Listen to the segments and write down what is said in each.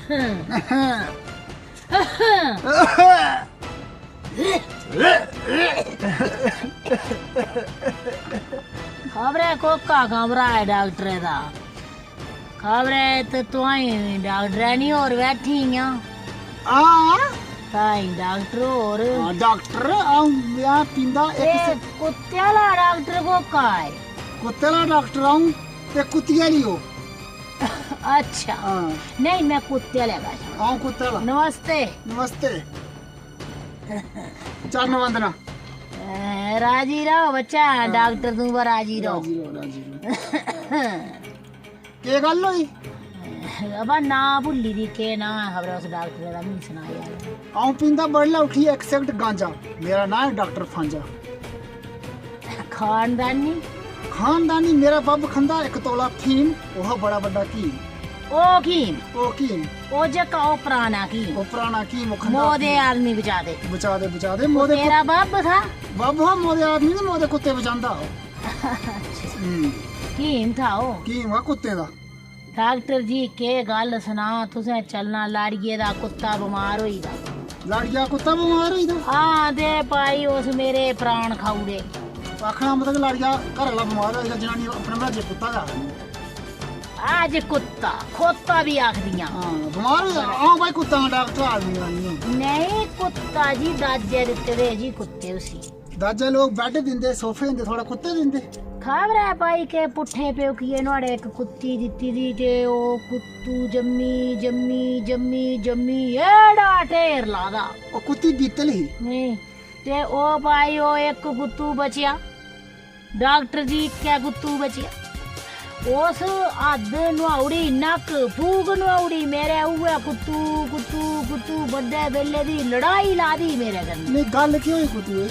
खबरे कोका खबरा है डॉक्टर दा खबरे तो तुआई डॉक्टर नहीं और बैठी ताई डॉक्टर और डॉक्टर आऊं या पिंदा एक कुत्ते वाला डॉक्टर कोका है कुत्ते वाला डॉक्टर आऊं ते कुत्तिया लियो अच्छा नहीं मैं कुत्ते वाला आऊं कुत्ते वाला नमस्ते नमस्ते चरण वंदना राजी रहो बच्चा डॉक्टर तू राजी रहो के गल होई अब ना भुल्ली दी के ना खबर उस डॉक्टर दा नहीं सुनाया आऊं पिंदा बड़ला उठी एक सेकंड गांजा मेरा नाम है डॉक्टर फांजा खानदानी मेरा बब खंदा एक तोला फीम ओह बड़ा बड़ा की ओ कीम ओ जका ओ पुराना की मोदे आदमी बचा दे मोदे तेरा बब था बब हा मोदे आदमी ने मोदे कुत्ते बचांदा कीम था ओ कीम हा कुत्ते दा डॉक्टर जी के गल सुना तुसें चलना लाड़िए दा कुत्ता बीमार होई दा लाड़िया कुत्ता बीमार होई दा हां दे भाई उस मेरे प्राण खाउड़े आखना मतलब लाड़िया घर वाला बीमार होई दा जनानी अपने मर्जी कुत्ता दा आज कुत्ता खोता भी आख दियां हां बीमार हो हां भाई कुत्ता का डॉक्टर आदमी नहीं कुत्ता जी दाजे दिते जी कुत्ते उसी दाजे लोग बेड दिंदे सोफे दिंदे थोड़ा कुत्ते दिंदे खबर है भाई के पुठे पे किए नुआड़े एक कुत्ती दित्ती दी ते ओ कुत्तू जम्मी एड़ा ढेर लादा ओ कुत्ती बीतल ही नहीं ते ओ भाई ओ एक कुत्तू बचिया डॉक्टर जी क्या कुत्तू बचिया उस हद नुआउड़ी नक फूक नुआउड़ी मेरे उए कुत्तू बड़े बेले दी लड़ाई ला दी मेरे कन्नै नहीं गल की होई कुत्तू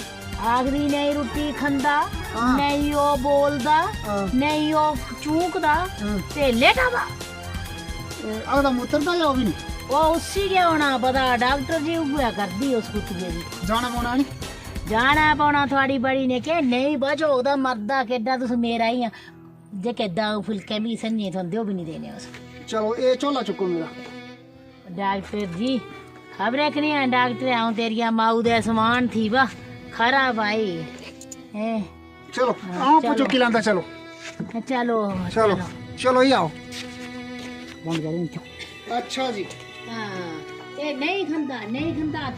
आखरी नहीं रुट्टी खंदा नहीं ओ बोलदा नहीं ओ चूकदा ते लेटा वा अगला मुतरदा या भी नहीं ओ उसी के होना पता डॉक्टर जी उगया करदी उस कुत्ते दी जाना पौना नहीं जाना पौना थोड़ी बड़ी ने के नहीं बचो ओदा मरदा केडा तुस मेरा ही जे केदा फुलके भी सन्ने थोंदे ओ भी नहीं देने उस चलो ए झोला चुको मेरा डॉक्टर जी खबरें कि नहीं डॉक्टर आऊं तेरिया माऊ दे समान थी वा खरा भाई है चलो आओ पूछो किलांदा चलो चलो ही आओ बंद करो इनको अच्छा जी हां ये नहीं खंदा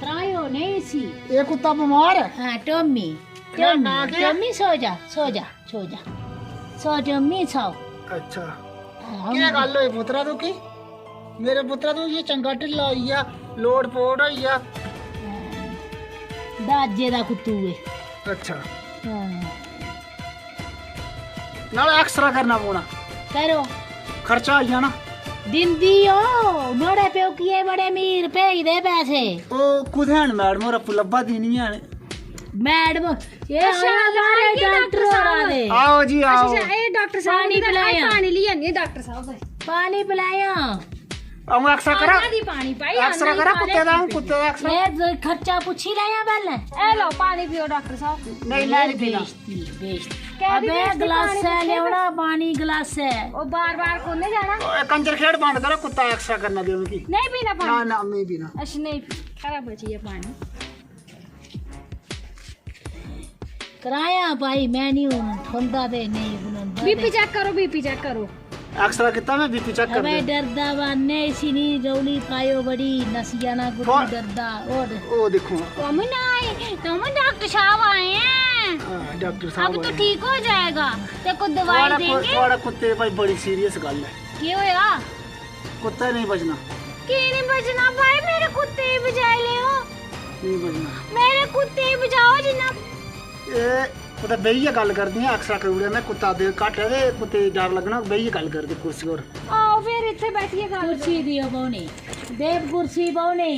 त्रायो नहीं सी ये कुत्ता बीमार है हां टॉमी सो जा टॉमी सो अच्छा क्या गल होई पुत्रा तू की मेरे पुत्रा तू ये चंगा ढिल्ला होइया लोड पोड़ होइया दाजे दा कुत्तू है अच्छा नाल एक्सरा करना पौना करो खर्चा आ जाना दिंदी ओ नोड़े प्यो किए बड़े अमीर भेज दे पैसे ओ कुधैन मैडम और लब्बा दी नहीं है मैडम ये हमारे डॉक्टर आ दे आओ जी आओ अच्छा ए डॉक्टर साहब पानी पिलाया पानी लियानी डॉक्टर साहब पानी पिलाया अब एक्सरा करा आधी पानी पाई एक्सरा करा कुत्ते दा एक्सरा ये खर्चा पूछी लाया पहले ए लो पानी पियो डॉक्टर साहब नहीं नहीं पीना बेइज्जती अबे गिलास है लेवड़ा पानी गिलास है ओ बार कोने जाना ओ कंजर खेड़ बंद करो कुत्ता एक्सरा करना दे उनकी नहीं पीना ना पानी ना नहीं पीना अच्छा नहीं खराब बची है पानी कराया भाई मैं नहीं हूं ठंडा दे नहीं बुनंदा बीपी चेक करो एक्सरा कितना मैं बीपी चेक कर अबे डरदा वाने इसी नहीं रौली पायो बड़ी नसिया ना कुछ डरदा और ओ देखो तुम डॉक्टर साहब आए हैं डॉक्टर साहब अब तो ठीक हो जाएगा ते को दवाई देंगे थोड़ा कुत्ते भाई बड़ी सीरियस गल है क्या होया कुत्ता नहीं बचना की नहीं बचना भाई मेरे कुत्ते ही बचाए ले हो नहीं बचना मेरे कुत्ते ही बचाओ जिन्ना ए पता बेहिए गल करदी है एक्सरा करूड़े मैं कुत्ता दे घट है ते कुत्ते डर लगना बेहिए गल करदी कुर्सी और आओ फिर इथे बैठिए गल कुर्सी दियो बौने देव कुर्सी बौने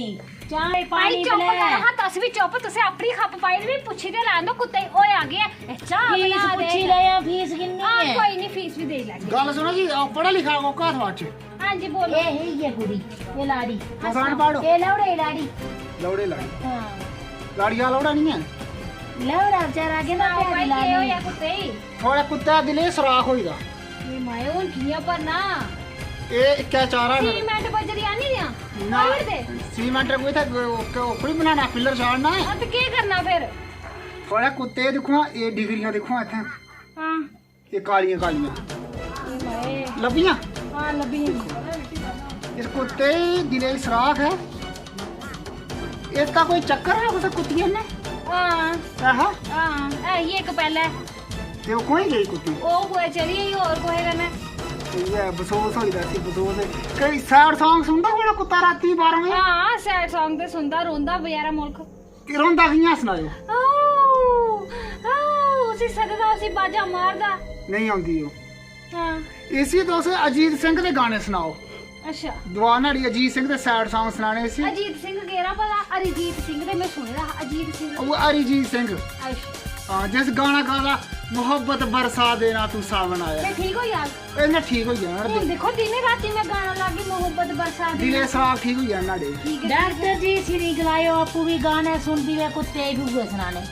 चाय पानी पानी चुप पिला कर हां तस भी चुप तुसे अपनी खप पाई भी पुछी ते लांदो कुत्ते ओए आ गए चाह फीस बना दे पूछी लिया फीस कितनी हां है कोई नहीं फीस भी दे लांगे गल सुनो जी पढ़ा लिखा को का था हां जी बोलो ये है ये कुड़ी ये लाड़ी दुकान पाड़ो ये लौड़े लाड़ी लौड़े लाड़ी हां लाड़िया लौड़ा नहीं है लौड़ा बेचारा के ना भाई प्यारी ये लाड़ी होया कुत्ते थोड़ा कुत्ता दिले सुराख होईदा ये मायो किया पर ना ए क्या चारा है सीमेंट बजरी आनी दिया ना फिर दे सीमेंट कोई था कोई बनाना पिलर चाड़ना है हाँ तो क्या करना फिर थोड़ा कुत्ते दिखो ये डिग्रियां दिखो इत्थै हाँ ये कालियां कालियां हाय लब्बियां हाँ लब्भी इस कुत्ते दिले सराख है इसका कोई चक्कर है उसे कुत्तियों ने हाँ हाँ हाँ ये एक पहले ते वो कोई गई कुत्ती ओ कोई चली गई और कोई करना ये बसोस हो जाती बसोस कई सैड सॉन्ग सुनदा होना कुत्ता राती 12 बजे हाँ सैड सॉन्ग ते सुनदा रोंदा बेचारा मुल्क कि रोंदा कियां सुनाओ उसी सददा उसी बाजा मारदा नहीं आंदी वो हाँ इसी तुस अजीत सिंह दे गाने सुनाओ अच्छा दवानाड़ी अजीत सिंह दे सैड सॉन्ग सुनाने इसी अजीत सिंह केरा पता अरिजीत सिंह दे मैं सुने दा अजीत सिंह वो अरिजीत सिंह अच्छा हाँ जिस गाना गादा मोहब्बत बरसा देना तू सावन आया ते ठीक हो यार इन्हें ठीक हो जाना ਹੁਣ ਦੇਖੋ ਦਿਨੇ ਰਾਤੀ ਮੈਂ ਗਾਣਾ ਲਾ ਕੇ मोहब्बत बरसा दी दिले सराख ठीक हो जाना डे ठीक है डॉक्टर जी श्री गलायो आपू भी गाने सुनती वे कुत्ते भी हुए सुनाने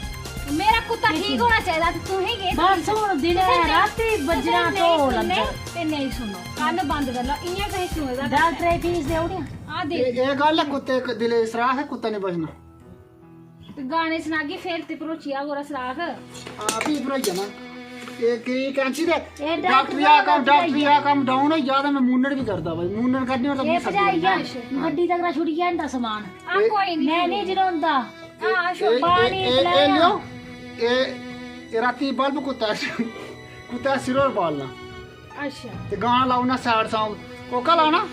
मेरा कुत्ता ठीक होना चाहिए तो तू ही गए बस हुन दिने राती बजना तो लंदर ते नहीं सुनो कान बंद कर लो इयां कहीं सुनेगा डॉक्टर फीस दे उड़िया आ देख ये गल है कुत्ते दिले सराख है कुत्ता नहीं बजना गाने सुना के फिर ते भरोचिया गोरा सराख आप ही भरोई जाना ये की कैंची दे ये डॉक्टरिया काम डाउन है ज्यादा मैं मूनड़ भी करदा भाई मूनड़ करनी और ये तो भजाई गया गड्डी तक ना छुड़ी गया इंदा सामान आ कोई नहीं मैं नहीं जरोंदा हां शो पानी लो ये राती बल्ब कुत्ता सिरों पालना अच्छा ते गाना लाओ ना सैड सॉन्ग कोका लाना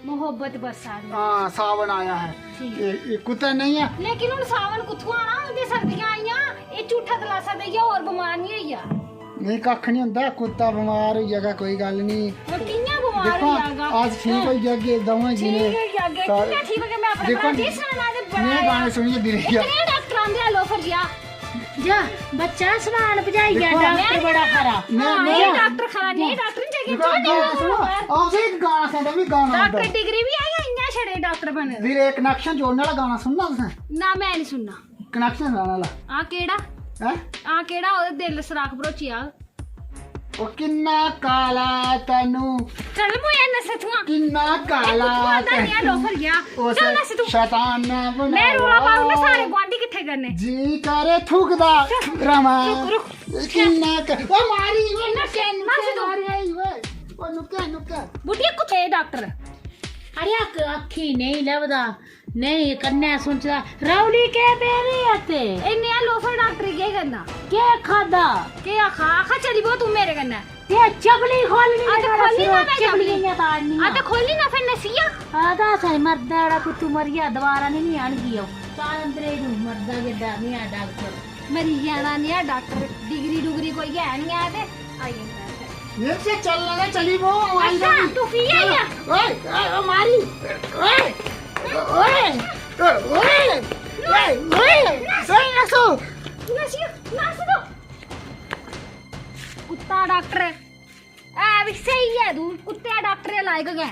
मोहब्बत बरसा दी हाँ सावन आया है ठीक ये कुत्ता नहीं है लेकिन हुन सावन कुत्थों आना हुंदे सर्दियां आईयां ए झूठा दलासा देइया और बीमार नहीं होइया नहीं कख नहीं होंदा कुत्ता बीमार हो जाएगा कोई गल नहीं और कियां बीमार देखो हो जाएगा आज ठीक हो जाएगी दवा जी ने ठीक है आगे कियां ठीक हो गया मैं अपने देखो, बड़ा जी सुनाना ते बड़ा ये गाने सुनिए दिल गया कितने डॉक्टर आंदे आ लोफर जिया जा बच्चा सामान भजाई गया देखो, डॉक्टर बड़ा खरा हां ये डॉक्टर खरा नहीं डॉक्टर नहीं चाहिए गाना सुनो आप एक गाना सुनदा भी गाना डॉक्टर होंदा डिग्री भी आई इन्ना छड़े डॉक्टर बने दिल एक कनेक्शन जोड़ने वाला गाना सुनना तुसें ना मैं नहीं सुनना कनेक्शन गाना वाला आ केड़ा हैं आ केड़ा ओदे दिल सराख भरोचिया ओ किन्ना काला तनु चल मुए नसे तू किन्ना काला नहीं लोफर गया ओ चल नसे तू शैतान ने बनाया मैं रोला पाऊंगा सारे गुआंढी किट्ठे करने जी करे थूकदा रमा रुक किन्ना ओ मारी वो नसे नसे तू मारी आई वे ओ नुका बुढ़िया कुत्ते डॉक्टर अरे अखी नहीं लभदा नहीं कन्ने सुनचदा रौली के बेरी आते इन्ने आ लोफर डॉक्टर के करना के खादा के आखा आखा चली बो तू मेरे कन्ने ते चपली खोलनी आ तो खोली ना मैं चपली ने ताड़नी आ तो खोली ना फिर नसिया आदा सही मर्दाड़ा कुत्तू मरिया दोबारा नहीं आनगी चाल अंदरे नु मर्दा के डर नहीं आ डॉक्टर मरी जाना नहीं आ डॉक्टर डिग्री डुगरी कोई है नहीं आ ते आई ये से चलना ना चली वो आई अच्छा तू पी आई है ओए मारी ओए ओए सही नसो नसिया नस दो कुत्ता डॉक्टर ए भी सही है तू कुत्ते डॉक्टर लायक गए